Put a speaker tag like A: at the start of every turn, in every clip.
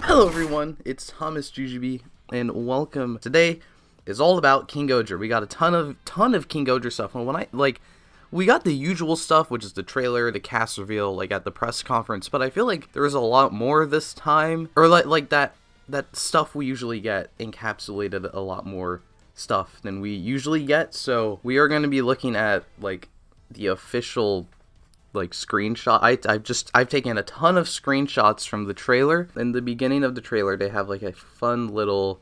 A: Hello everyone, it's thomasjujube, and welcome. Today is all about King-Ohger. We got a ton of King-Ohger stuff. We got the usual stuff, which is the trailer, the cast reveal, like at the press conference. But I feel like there was a lot more this time, or like that stuff we usually get encapsulated a lot more stuff than we usually get. So we are going to be looking at like the official screenshot. I've taken a ton of screenshots from the trailer. In the beginning of the trailer, they have like a fun little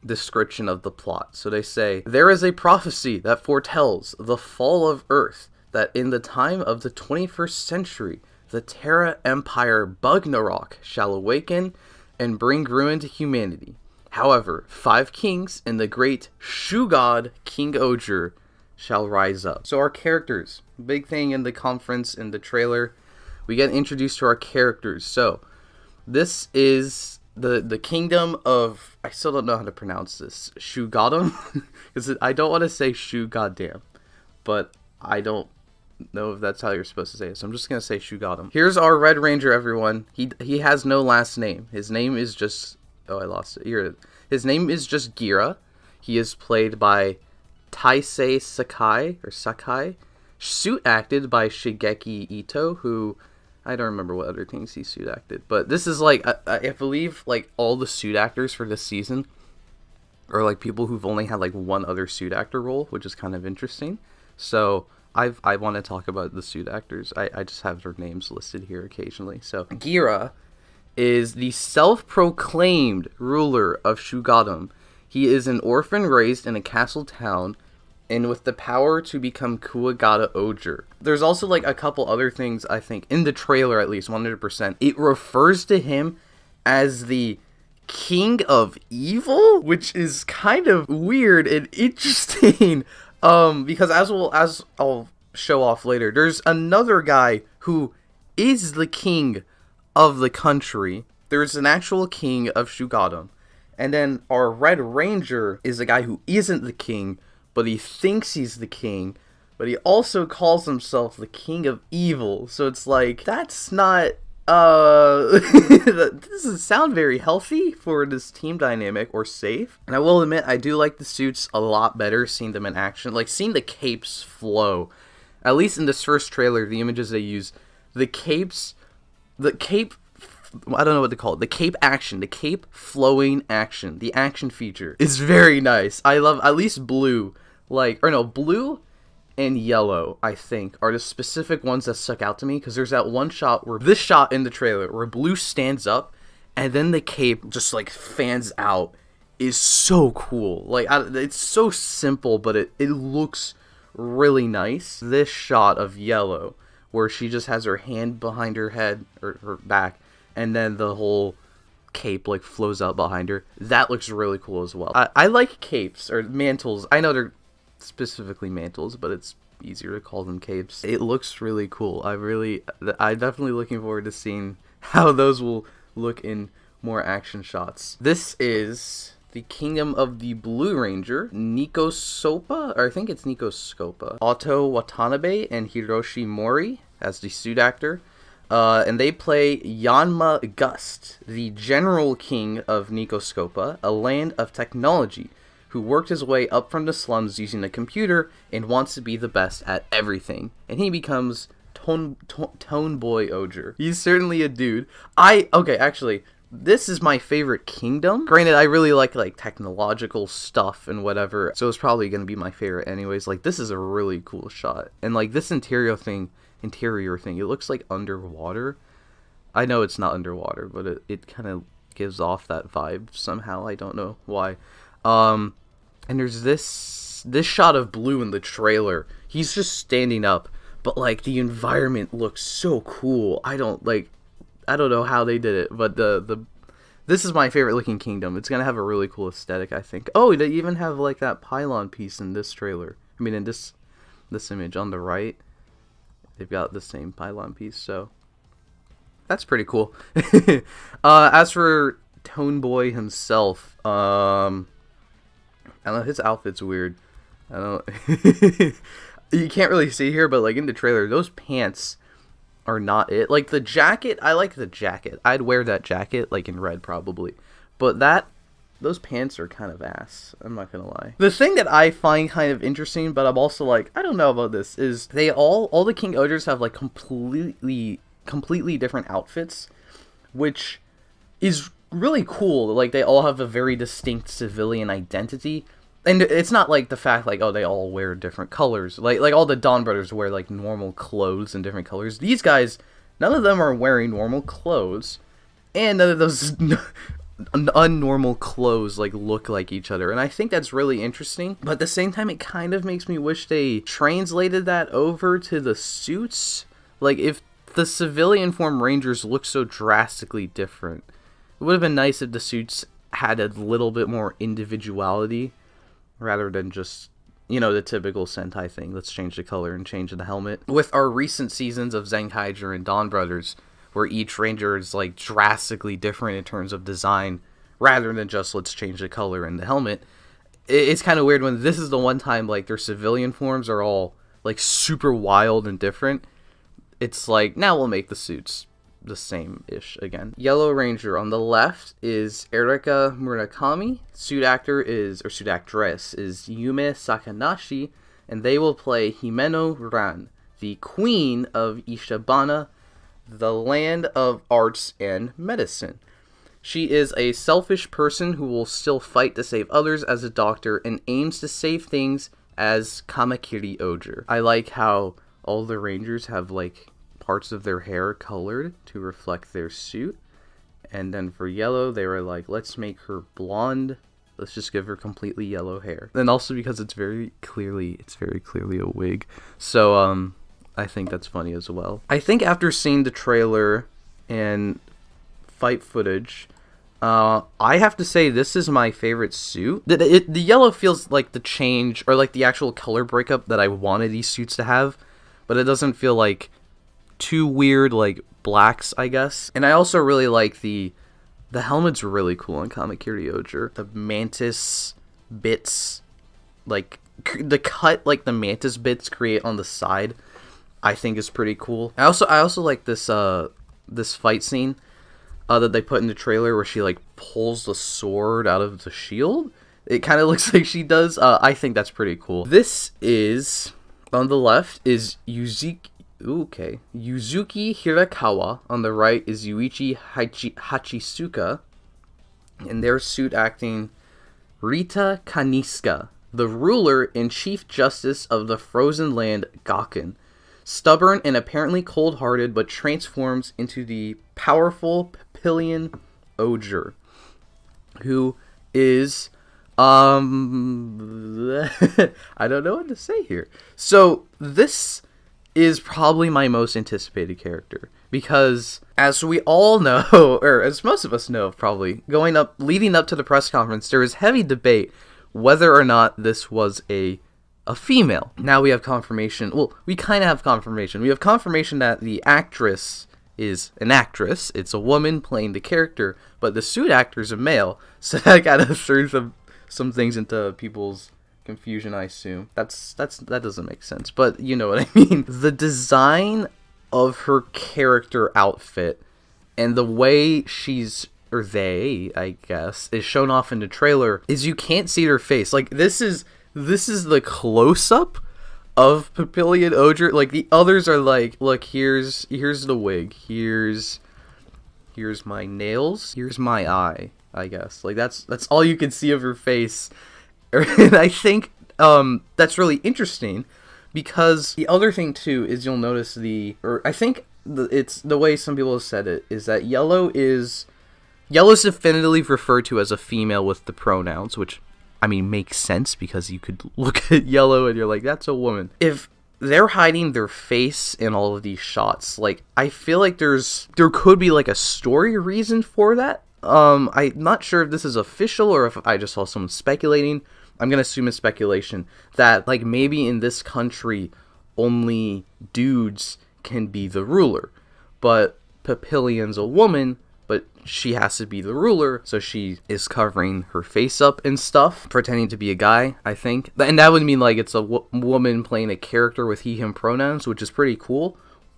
A: description of the plot. So they say, there is a prophecy that foretells the fall of Earth, that in the time of the 21st century, the Terra Empire Bugnarok shall awaken and bring ruin to humanity. However, 5 kings and the great Shoe God King-Ohger shall rise up. So our characters, big thing in the conference, in the trailer, we get introduced to our characters. So this is the kingdom of, I still don't know how to pronounce this, Shoe Goddam, because I don't want to say Shoe Goddamn, but I don't know if that's how you're supposed to say it, so I'm just gonna say Shoe Goddam. Here's our Red Ranger, everyone. He has no last name. His name is just, oh, I lost it. Here, his name is just Gira. He is played by Taisei Sakai, suit acted by Shigeki Ito, who I don't remember what other things he suit acted, but this is like I believe like all the suit actors for this season are like people who've only had like one other suit actor role, which is kind of interesting. So I want to talk about the suit actors. I just have their names listed here occasionally. So Gira is the self-proclaimed ruler of Shugadam. He is an orphan raised in a castle town, and with the power to become Kuwagata Ohger. There's also like a couple other things, I think, in the trailer at least, 100%. It refers to him as the King of Evil, which is kind of weird and interesting. Because as I'll show off later, there's another guy who is the king of the country. There's an actual king of Shugadam. And then our Red Ranger is a guy who isn't the king, but he thinks he's the king, but he also calls himself the King of Evil. So it's like, that's not, that doesn't sound very healthy for this team dynamic or safe. And I will admit, I do like the suits a lot better, seeing them in action. Like, seeing the capes flow. At least in this first trailer, the images they use, the cape, I don't know what to call it. The cape action, the cape flowing action, the action feature is very nice. I love at least blue, blue and yellow, I think, are the specific ones that stuck out to me. Because there's that one shot where, this shot in the trailer, where blue stands up and then the cape just like fans out, is so cool. Like, it's so simple, but it looks really nice. This shot of yellow, where she just has her hand behind her head, or her back, and then the whole cape like flows out behind her. That looks really cool as well. I like capes or mantles. I know they're specifically mantles, but it's easier to call them capes. It looks really cool. I'm definitely looking forward to seeing how those will look in more action shots. This is the Kingdom of the Blue Ranger, Nico Sopa, or I think it's Nico Scopa. Otto Watanabe and Hiroshi Mori as the suit actor. And they play Yanma Gust, the General King of Nikoskopa, a land of technology, who worked his way up from the slums using a computer and wants to be the best at everything. And he becomes Tone Boy Ohger. He's certainly a dude. Actually, this is my favorite kingdom. Granted, I really like technological stuff and whatever, so it's probably going to be my favorite anyways. Like, this is a really cool shot. And like, this interior thing, it looks like underwater. I know it's not underwater, but it kind of gives off that vibe somehow. I don't know why. And there's this shot of blue in the trailer. He's just standing up, but like the environment looks so cool. I don't know how they did it, but this is my favorite looking kingdom. It's gonna have a really cool aesthetic, I think. Oh, they even have like that pylon piece in this trailer. I mean, in this image on the right. They've got the same pylon piece, so that's pretty cool. As for Tone Boy himself, I don't know, his outfit's weird. I don't you can't really see here, but like in the trailer, those pants are not it. Like the jacket, I like the jacket. I'd wear that jacket like in red probably. But those pants are kind of ass. I'm not gonna lie. The thing that I find kind of interesting, but I'm also like, I don't know about this, is they all the King-Ohgers have like completely different outfits, which is really cool. Like they all have a very distinct civilian identity. And it's not like the fact like, oh, they all wear different colors. Like all the donbrothers wear like normal clothes in different colors. These guys, none of them are wearing normal clothes, and none of those unnormal clothes like look like each other. And I think that's really interesting. But at the same time, it kind of makes me wish they translated that over to the suits. Like if the civilian form Rangers look so drastically different, it would have been nice if the suits had a little bit more individuality, rather than just, you know, the typical Sentai thing. Let's change the color and change the helmet. With our recent seasons of zenkaiger and donbrothers, where each ranger is like drastically different in terms of design, rather than just let's change the color and the helmet, it's kind of weird when this is the one time like their civilian forms are all like super wild and different. It's like, now we'll make the suits the same-ish again. Yellow Ranger on the left is Erika Murakami. Suit actor is, or suit actress is Yume Sakanashi, and they will play Himeno Ran, the queen of Ishibana, the land of arts and medicine. She is a selfish person who will still fight to save others as a doctor and aims to save things as Kamakiri Ohger. I like how all the Rangers have like parts of their hair colored to reflect their suit, and then for Yellow they were like, let's make her blonde, let's just give her completely yellow hair. And also because it's very clearly a wig, so I think that's funny as well. I think after seeing the trailer and fight footage, I have to say this is my favorite suit. The yellow feels like the change, or like the actual color breakup that I wanted these suits to have, but it doesn't feel like too weird like blacks, I guess. And I also really like the helmet's really cool on Kamakiri Ohger. The mantis bits, like the cut like the mantis bits create on the side, I think is pretty cool. I also like this this fight scene that they put in the trailer where she like pulls the sword out of the shield. It kind of looks like she does. I think that's pretty cool. This is, on the left is Yuzuki Hirakawa. On the right is Yuichi Hachisuka. And their suit acting Rita Kaniska, the ruler and chief justice of the frozen land Gakken. Stubborn and apparently cold-hearted, but transforms into the powerful Papillion Ohger, who is I don't know what to say here. So this is probably my most anticipated character, because as we all know, or as most of us know probably, leading up to the press conference, there was heavy debate whether or not this was a female. Now we have confirmation. Well, we kind of have confirmation. We have confirmation that the actress is an actress. It's a woman playing the character, but the suit actor is a male. So that kind of threw some things into people's confusion, I assume. That doesn't make sense, but you know what I mean. The design of her character outfit and the way they, I guess, is shown off in the trailer is you can't see her face. Like this is the close-up of Papillion Ohger. Like the others are like, look, here's the wig, here's my nails, here's my eye, I guess. Like that's all you can see of her face. And I think that's really interesting, because the other thing too is you'll notice it's the way some people have said it is that Yellow's definitively referred to as a female with the pronouns, which I mean makes sense because you could look at Yellow and you're like, that's a woman. If they're hiding their face in all of these shots, like I feel like there could be like a story reason for that. I'm not sure if this is official or if I just saw someone speculating. I'm gonna assume it's speculation that like maybe in this country only dudes can be the ruler, but Papillion's a woman, but she has to be the ruler, so she is covering her face up and stuff, pretending to be a guy, I think. And that would mean like it's a woman playing a character with he, him pronouns, which is pretty cool.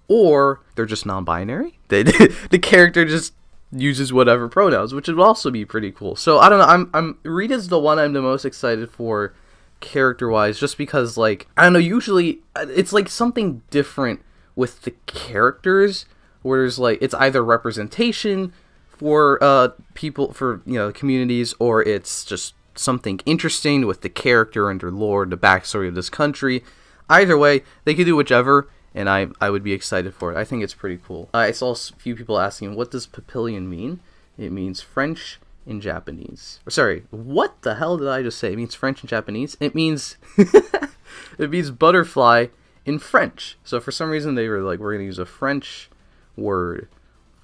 A: or they're just non-binary. The character just uses whatever pronouns, which would also be pretty cool. So I don't know. I'm Rita's the one I'm the most excited for, character-wise, just because, like, I don't know. Usually, it's like something different with the characters, where there's like it's either representation for people, for communities, or it's just something interesting with the character and their lore, the backstory of this country. Either way, they could do whichever, and I would be excited for it. I think it's pretty cool. I saw a few people asking, what does papillion mean? It means French and Japanese. Sorry, what the hell did I just say? It means French and Japanese? It means it means butterfly in French. So for some reason they were like, we're going to use a French word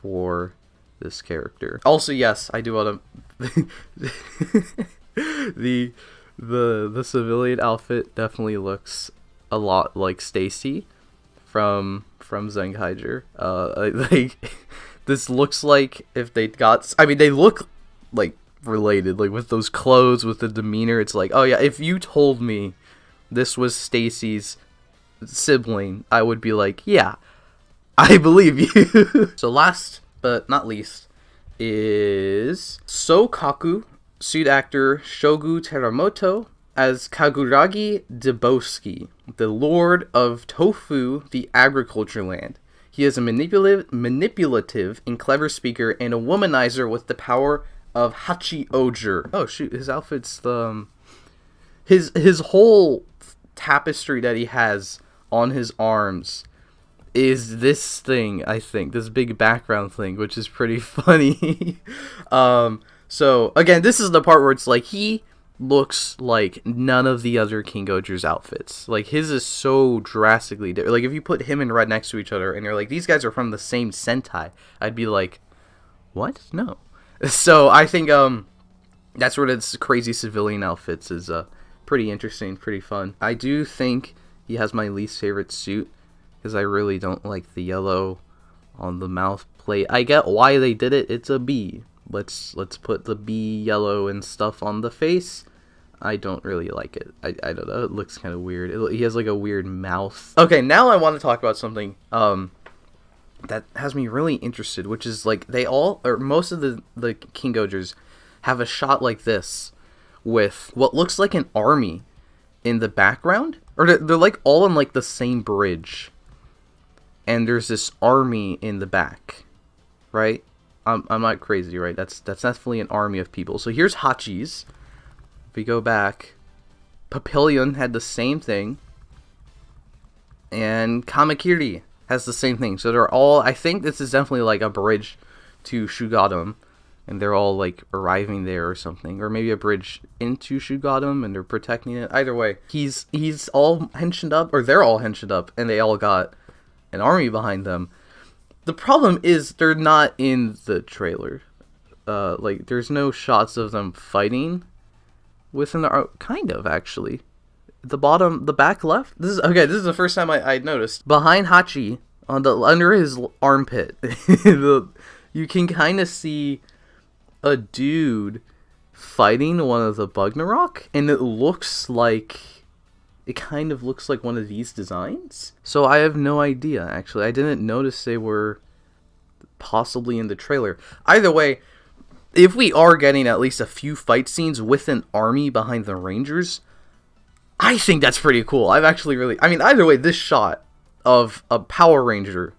A: for this character. Also, yes, I do want to the civilian outfit definitely looks a lot like Stacy from Zenkaiger. Like this looks like if they got, I mean, they look like related, like with those clothes, with the demeanor. It's like, oh yeah, if you told me this was Stacy's sibling, I would be like, yeah, I believe you. So last but not least is Sokaku suit actor Shogu Teramoto as Kaguragi Deboski, the Lord of Tofu, the agriculture land. He is a manipulative and clever speaker and a womanizer with the power of Hachi-Oger. Oh shoot, his outfit's the his whole tapestry that he has on his arms is this thing, I think, this big background thing, which is pretty funny. So again, this is the part where it's like he looks like none of the other King-Ohger's outfits. Like his is so drastically different. Like if you put him and Red next to each other and you're like, these guys are from the same Sentai, I'd be like, what? No. So I think that's where this crazy civilian outfits is pretty interesting, pretty fun. I do think he has my least favorite suit because I really don't like the yellow on the mouth plate. I get why they did it. It's a bee. Let's put the bee yellow and stuff on the face. I don't really like it. I don't know. It looks kind of weird. He has like a weird mouth. Okay, now I want to talk about something that has me really interested, which is like they all, or most of the King-Ohgers have a shot like this with what looks like an army in the background, or they're like all on like the same bridge, and there's this army in the back, right? I'm not crazy, right? That's definitely an army of people. So here's Hachi's. If we go back, Papillion had the same thing, and Kamakiri has the same thing. So they're all, I think this is definitely like a bridge to Shugadam, and they're all like arriving there or something, or maybe a bridge into Shugadam and they're protecting it. Either way, he's all henshined up, or they're all henshined up, and they all got an army behind them. The problem is they're not in the trailer. Like there's no shots of them fighting within the kind of, actually. The back left. This is the first time I noticed. Behind Hachi, under his armpit, you can kind of see a dude fighting one of the Bugnarok, and it kind of looks like one of these designs. So I have no idea, actually. I didn't notice they were possibly in the trailer. Either way, if we are getting at least a few fight scenes with an army behind the Rangers, I think that's pretty cool. Either way, this shot of a Power Ranger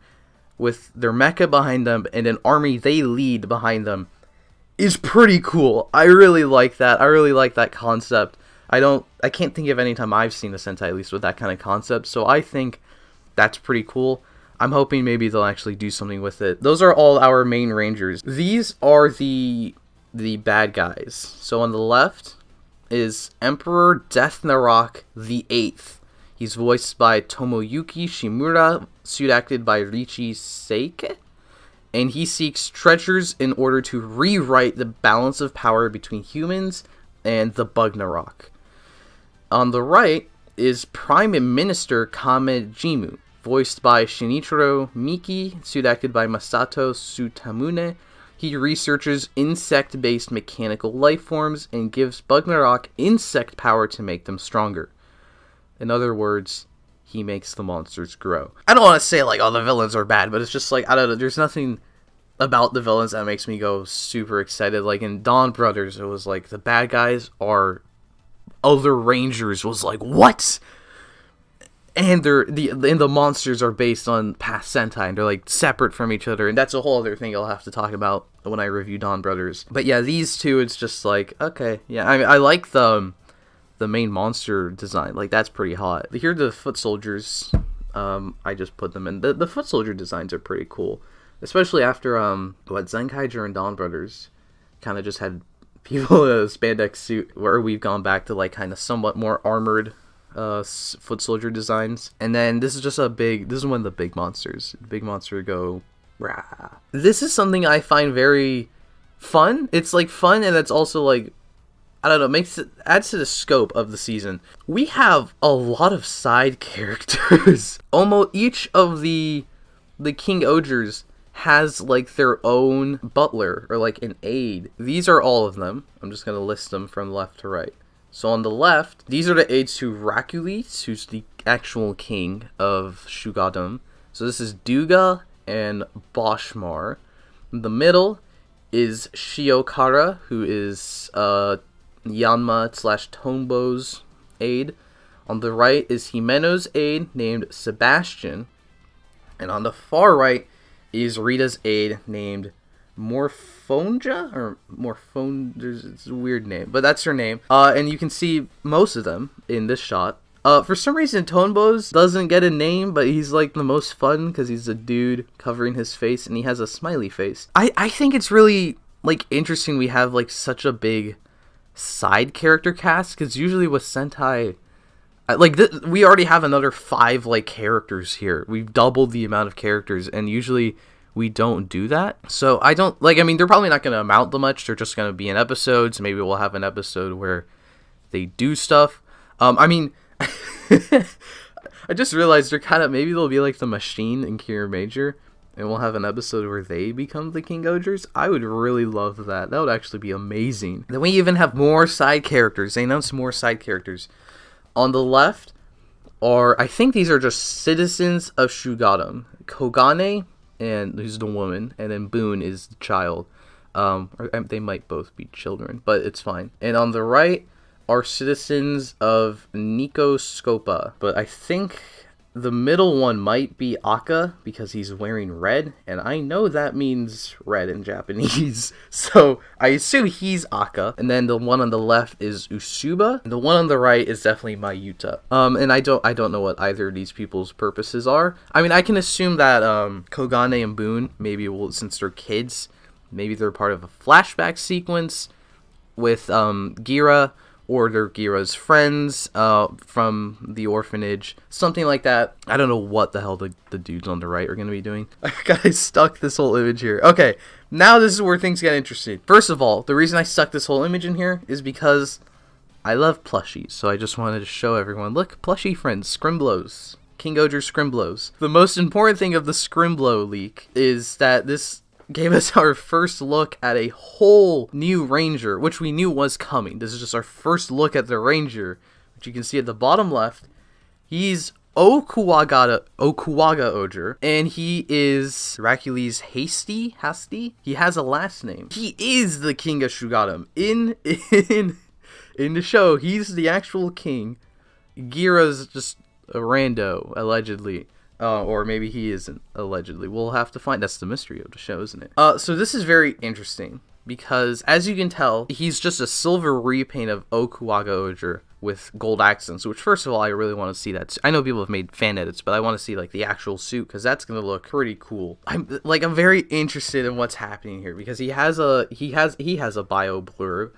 A: with their mecha behind them and an army they lead behind them is pretty cool. I really like that. I really like that concept. I can't think of any time I've seen a Sentai, at least, with that kind of concept, so I think that's pretty cool. I'm hoping maybe they'll actually do something with it. Those are all our main Rangers. These are the bad guys. So on the left is Emperor Death Narok the 8th. He's voiced by Tomoyuki Shimura, suit acted by Richi Seike, and he seeks treasures in order to rewrite the balance of power between humans and the Bugnarok. On the right is Prime Minister Kamejimu, voiced by Shinichiro Miki, suit acted by Masato Sutamune. He researches insect-based mechanical life forms and gives Bugnarok insect power to make them stronger. In other words, he makes the monsters grow. I don't want to say like, oh, the villains are bad, but it's just like, I don't know, there's nothing about the villains that makes me go super excited. Like in donbrothers, it was like the bad guys are other rangers. Was like, what? And the monsters are based on past Sentai, and they're like separate from each other, and that's a whole other thing I'll have to talk about when I review donbrothers. But yeah, these two, it's just like, okay, yeah, I mean, I like the main monster design, like that's pretty hot. Here are the foot soldiers. I just put them in. The foot soldier designs are pretty cool, especially after zenkaiger and donbrothers kind of just had people in a spandex suit, where we've gone back to like kind of somewhat more armored foot soldier designs. And then this is just this is one of the big monsters. The big monster go rah. This is something I find very fun. It's like fun, and it's also like, I don't know, adds to the scope of the season. We have a lot of side characters. Almost each of the King-Ohgers has like their own butler or like an aide. These are all of them. I'm just gonna list them from left to right. So on the left, these are the aides to Rakulis, who's the actual king of Shugadom. So this is Duga and Boshmar. In the middle is Shiokara, who is Yanma / Tombo's aide. On the right is Himeno's aide named Sebastian. And on the far right is Rita's aide named Morphonja, or Morphon, it's a weird name, but that's her name. And you can see most of them in this shot. For some reason, Tombo's doesn't get a name, but he's like the most fun because he's a dude covering his face, and he has a smiley face. I think it's really like interesting we have like such a big side character cast, because usually with Sentai, like we already have another 5 like characters here. We've doubled the amount of characters, and usually we don't do that. So I don't like, I mean, they're probably not going to amount to much. They're just going to be in episodes. Maybe we'll have an episode where they do stuff. I mean, I just realized maybe they'll be like the Machine in Kira Major, and we'll have an episode where they become the King-Ohgers. I would really love that. That would actually be amazing. Then we even have more side characters. They announced more side characters. On the left are, I think these are just citizens of Shugadom. Kogane, and who's the woman, and then Boone is the child. Or they might both be children, but it's fine. And on the right are citizens of Nikoskopa, but I think the middle one might be Akka, because he's wearing red, and I know that means red in Japanese, so I assume he's Akka. And then the one on the left is Usuba, and the one on the right is definitely Mayuta. And I don't know what either of these people's purposes are. I mean, I can assume that Kogane and Boone, maybe since they're kids, maybe they're part of a flashback sequence with Gira, or they're Gira's friends from the orphanage, something like that. I don't know what the hell the dudes on the right are going to be doing. I got stuck this whole image here. Okay, now this is where things get interesting. First of all, the reason I stuck this whole image in here is because I love plushies, so I just wanted to show everyone, look, plushie friends, Scrimblows, King-Ohger Scrimblows. The most important thing of the Scrimblow leak is that this gave us our first look at a whole new ranger, which we knew was coming. This is just our first look at the ranger, which you can see at the bottom left. He's Okuwaga Ohger, and he is Rakuli's Hasty. He has a last name. He is the king of Shugadom. In the show, he's the actual king. Gira's just a rando, allegedly. Or maybe he isn't, allegedly. We'll have to find. That's the mystery of the show, isn't it? So this is very interesting, because as you can tell, he's just a silver repaint of Okuwaga Ohger with gold accents, which, first of all, I really want to see that. I know people have made fan edits, but I want to see like the actual suit, because that's going to look pretty cool. I'm very interested in what's happening here, because he has a bio blurb.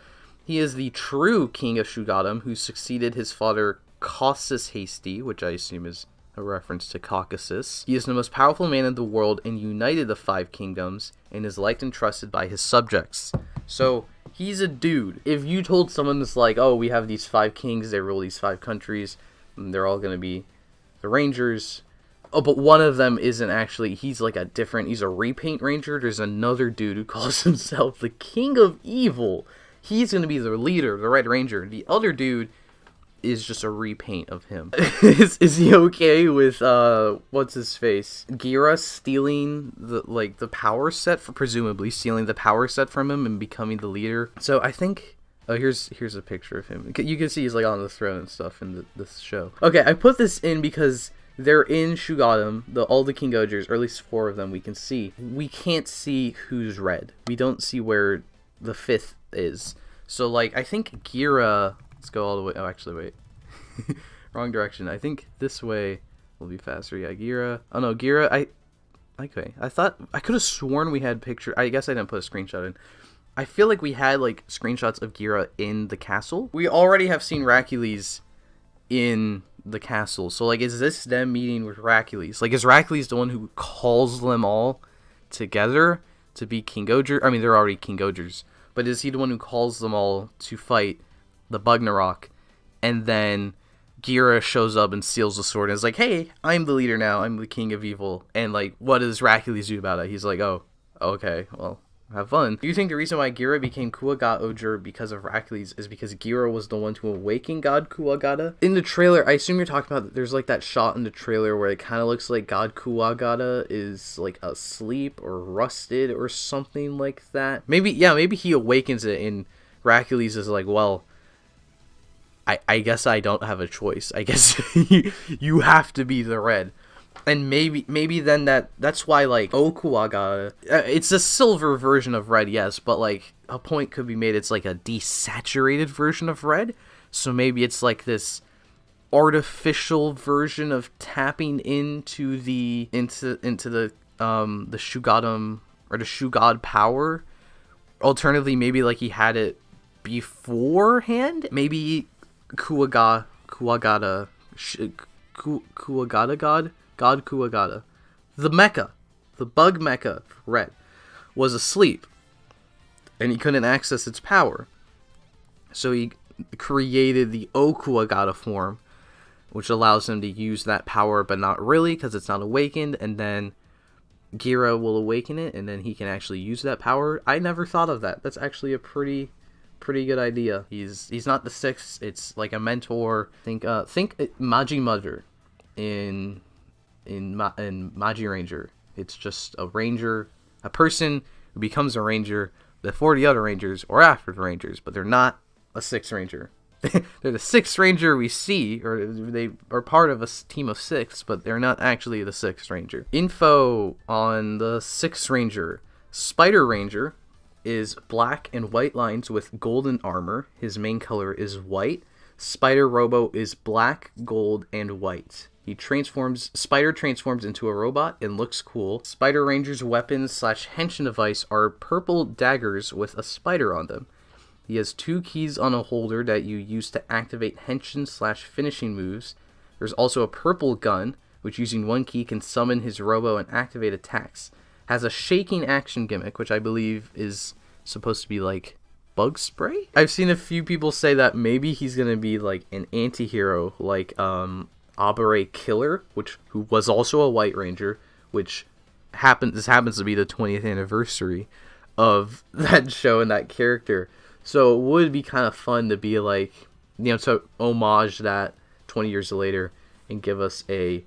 A: He is the true king of Shugadom, who succeeded his father Cossus Hasty, which I assume is a reference to Caucasus. He is the most powerful man in the world and united the 5 kingdoms, and is liked and trusted by his subjects. So he's a dude. If you told someone that's like, oh, we have these 5 kings, they rule these 5 countries, and they're all going to be the rangers. Oh, but one of them isn't actually, he's like he's a repaint ranger. There's another dude who calls himself the King of Evil. He's going to be the leader, the Red Ranger. The other dude is just a repaint of him. Is he okay with what's his face? Gira stealing the power set, for presumably stealing the power set from him and becoming the leader? So I think here's a picture of him. You can see he's like on the throne and stuff in this show. Okay, I put this in because they're in Shugadam, all the King-Ohgers, or at least 4 of them we can see. We can't see who's red. We don't see where the 5th is. So like I think Gira, let's go all the way. Oh, actually, wait. Wrong direction. I think this way will be faster. Yeah, Gira. Oh, no, Gira. Okay. I thought, I could have sworn we had picture. I guess I didn't put a screenshot in. I feel like we had, like, screenshots of Gira in the castle. We already have seen Racules in the castle. So, like, is this them meeting with Racules? Like, is Racules the one who calls them all together to be King-Ohger? I mean, they're already King-Ohgers. But is he the one who calls them all to fight the Bugnarok? And then Gira shows up and steals the sword and is like, hey, I'm the leader now. I'm the king of evil. And, like, what does Racules do about it? He's like, oh, okay, well, have fun. Do you think the reason why Gira became Kuwagata because of Racules is because Gira was the one to awaken God Kuwagata? In the trailer, I assume you're talking about, there's, like, that shot in the trailer where it kind of looks like God Kuwagata is, like, asleep or rusted or something like that. Maybe he awakens it and Racules is like, well, I guess I don't have a choice. I guess you have to be the red. And maybe then that's why, like, Okuwagata, it's a silver version of red, yes, but, like, a point could be made it's, like, a desaturated version of red. So maybe it's, like, this artificial version of tapping into the Shugadam, or the Shugad power. Alternatively, maybe, like, he had it beforehand. Maybe Kuwagata God Kuwagata, the mecha, the bug mecha, red, was asleep, and he couldn't access its power. So he created the Okuwagata form, which allows him to use that power, but not really, because it's not awakened, and then Gira will awaken it, and then he can actually use that power. I never thought of that. That's actually a pretty good idea. He's not the 6th. It's like a mentor. Think Magi Mother in Magi Ranger. It's just a ranger, a person who becomes a ranger before the other rangers or after the rangers, but they're not a 6th ranger. They're the 6th ranger we see, or they are part of a team of 6, but they're not actually the 6th ranger. Info on the 6th ranger. Spider Ranger is black and white lines with golden armor. His main color is white. Spider Robo is black, gold, and white. Spider transforms into a robot and looks cool. Spider Ranger's weapons / henshin device are purple daggers with a spider on them. He has 2 keys on a holder that you use to activate henshin / finishing moves. There's also a purple gun, which using 1 key can summon his robo and activate attacks. Has a shaking action gimmick, which I believe is supposed to be like bug spray. I've seen a few people say that maybe he's gonna be like an anti-hero, like Abare Killer, who was also a White Ranger, which happens to be the 20th anniversary of that show and that character. So it would be kind of fun to be like, to homage that 20 years later and give us an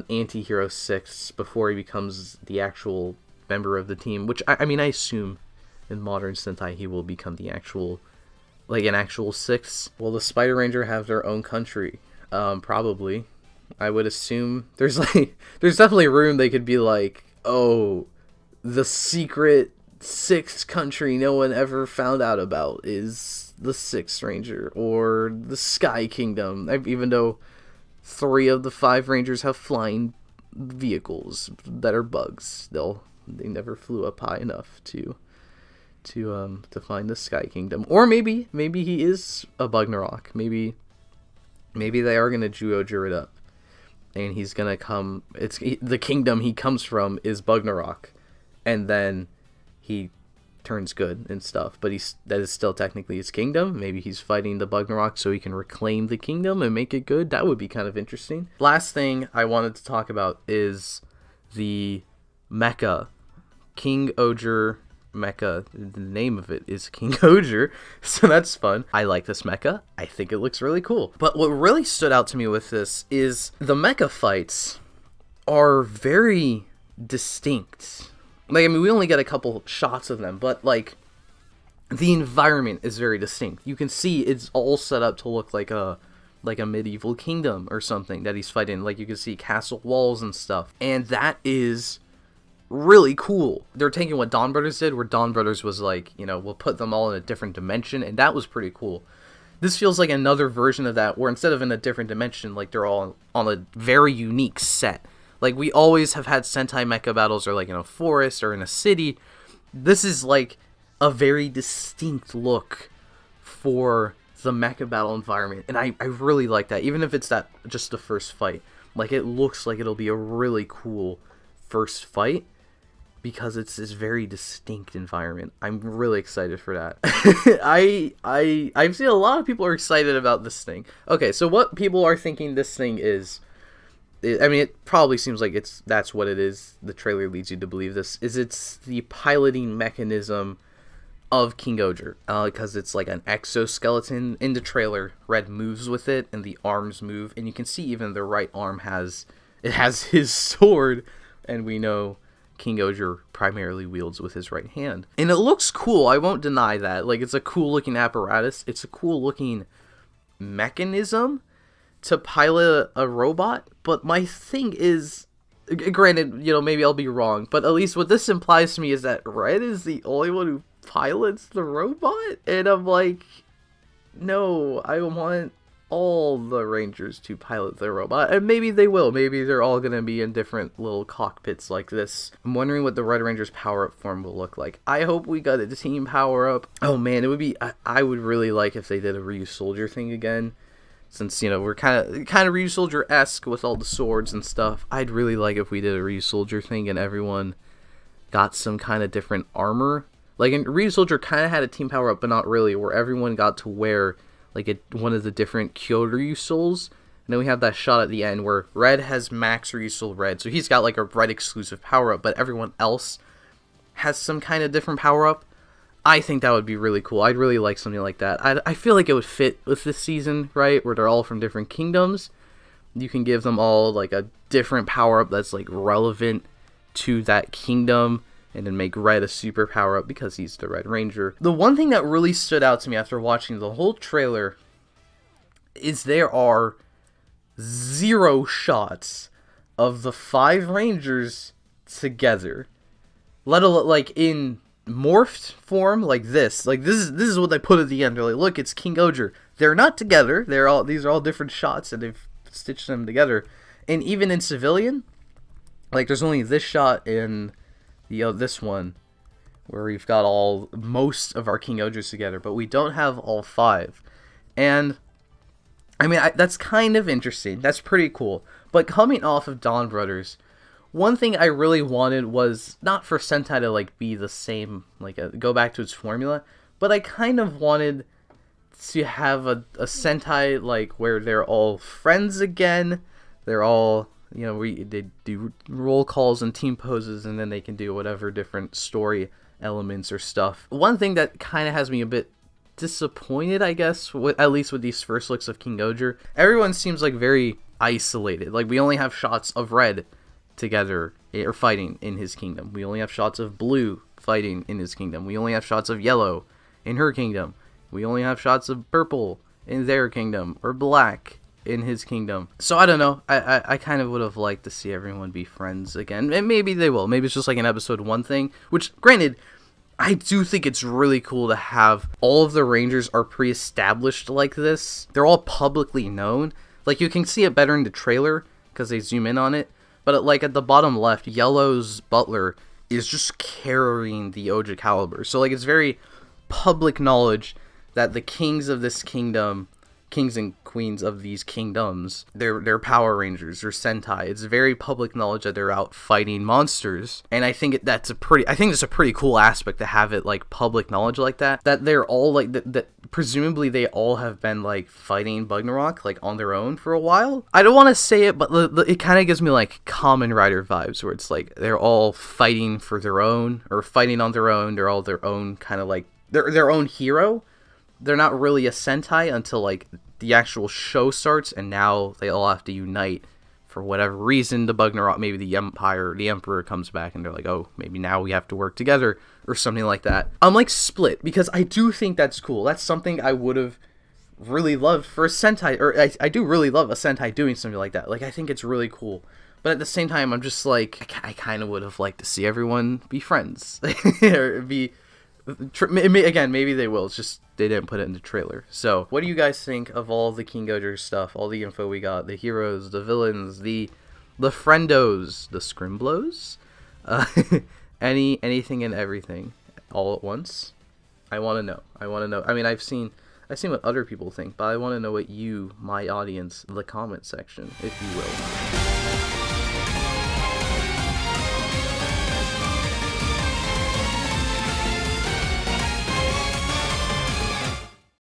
A: anti-hero 6 before he becomes the actual member of the team, which I mean I assume in modern Sentai he will become an actual 6. Will the Spider Ranger have their own country? Probably. I would assume there's definitely room they could be like, oh, the secret 6th country no one ever found out about is the 6th Ranger, or the Sky Kingdom. Even though 3 of the 5 Rangers have flying vehicles that are bugs, they never flew up high enough to find the Sky Kingdom. Or maybe he is a Bugnarok. Maybe they are gonna Zyuohger it up, and he's gonna come. The kingdom he comes from is Bugnarok, and then he turns good and stuff. But that is still technically his kingdom. Maybe he's fighting the Bugnarok so he can reclaim the kingdom and make it good. That would be kind of interesting. Last thing I wanted to talk about is the mecha King-Ohger mecha, the name of it is King-Ohger, so that's fun. I like this mecha. I think it looks really cool. But what really stood out to me with this is the mecha fights are very distinct. Like, I mean, we only get a couple shots of them, but, like, the environment is very distinct. You can see it's all set up to look like a medieval kingdom or something that he's fighting. Like, you can see castle walls and stuff. And that is really cool. They're taking what Donbrothers did, where Donbrothers was like, you know, we'll put them all in a different dimension, and that was pretty cool. This feels like another version of that, where instead of in a different dimension, like, they're all on a very unique set. Like, we always have had Sentai mecha battles or, like, in a forest or in a city. This is, like, a very distinct look for the mecha battle environment, and I really like that. Even if it's just the first fight, like, it looks like it'll be a really cool first fight, because it's this very distinct environment. I'm really excited for that. I've seen a lot of people are excited about this thing. Okay, so what people are thinking this thing is, I mean, it probably seems like that's what it is. The trailer leads you to believe this. It's the piloting mechanism of King-Ohger, because it's like an exoskeleton in the trailer. Red moves with it, and the arms move, and you can see even the right arm has his sword, and we know King-Ohger primarily wields with his right hand. And it looks cool, I won't deny that. Like, it's a cool looking apparatus, it's a cool looking mechanism to pilot a robot, but my thing is, granted, you know, maybe I'll be wrong, but at least what this implies to me is that Red is the only one who pilots the robot, and I'm like, no, I want all the Rangers to pilot the robot, and maybe they will. Maybe they're all gonna be in different little cockpits like this. I'm wondering what the Red Ranger's power-up form will look like. I hope we got a team power-up. Oh man, it would be, I would really like if they did a Ryu-Soldier thing again, since, you know, we're kind of Ryu-Soldier-esque with all the swords and stuff. I'd really like if we did a Ryu-Soldier thing and everyone got some kind of different armor. Like, in Ryu-Soldier kind of had a team power-up, but not really, where everyone got to wear, like, one of the different Kyoryu souls. And then we have that shot at the end where Red has Max Ryusoul Red, so he's got, like, a Red exclusive power-up, but everyone else has some kind of different power-up. I think that would be really cool. I'd really like something like that. I feel like it would fit with this season, right, where they're all from different kingdoms. You can give them all, like, a different power-up that's, like, relevant to that kingdom, and then make Red a super power-up because he's the Red Ranger. The one thing that really stood out to me after watching the whole trailer is there are 0 shots of the 5 Rangers together. Let alone, like, in morphed form, like this. Like, this is what they put at the end. They're like, look, it's King-Ohger. They're not together. These are all different shots, and they've stitched them together. And even in civilian, like, there's only this shot in this one where we've got most of our King-Ohgers together, but we don't have all 5. And I mean, that's kind of interesting. That's pretty cool. But coming off of Donbrothers, one thing I really wanted was not for Sentai to, like, be the same, like, go back to its formula, but I kind of wanted to have a Sentai, like, where they're all friends again. They're all, you know, they do roll calls and team poses, and then they can do whatever different story elements or stuff. One thing that kind of has me a bit disappointed, I guess, at least with these first looks of King-Ohger, everyone seems like very isolated. Like, we only have shots of Red together or fighting in his kingdom. We only have shots of Blue fighting in his kingdom. We only have shots of Yellow in her kingdom. We only have shots of Purple in their kingdom, or Black in his kingdom. So I don't know. I kind of would have liked to see everyone be friends again. And maybe they will. Maybe it's just like an episode 1 thing. Which, granted, I do think it's really cool to have all of the Rangers are pre-established like this. They're all publicly known. Like, you can see it better in the trailer because they zoom in on it. But at the bottom left, Yellow's butler is just carrying the Ohja caliber. So, like, it's very public knowledge that the kings of this kingdom, kings and queens of these kingdoms, they're Power Rangers or Sentai. It's very public knowledge that they're out fighting monsters, and I think that's a pretty cool aspect to have it, like, public knowledge like that. That they're all, like, that presumably they all have been like fighting Ragnarok like on their own for a while. I don't want to say it, but it kind of gives me like Kamen Rider vibes, where it's like they're all fighting for their own, or fighting on their own. They're all their own kind of like they're their own hero. They're not really a Sentai until like the actual show starts, and now they all have to unite for whatever reason. The Ragnarok, maybe the Emperor comes back, and they're like, oh, maybe now we have to work together, or something like that. I'm like split, because I do think that's cool. That's something I would have really loved for a Sentai, or I do really love a Sentai doing something like that. Like, I think it's really cool. But at the same time, I'm just like, I kind of would have liked to see everyone be friends. Or be, again, maybe they will. It's just they didn't put it in the trailer. So, what do you guys think of all the King-Ohger stuff, all the info we got, the heroes, the villains, the friendos, the scrimblos? Anything and everything all at once? I want to know. I mean, I've seen what other people think, but I want to know what you, my audience, the comment section, if you will.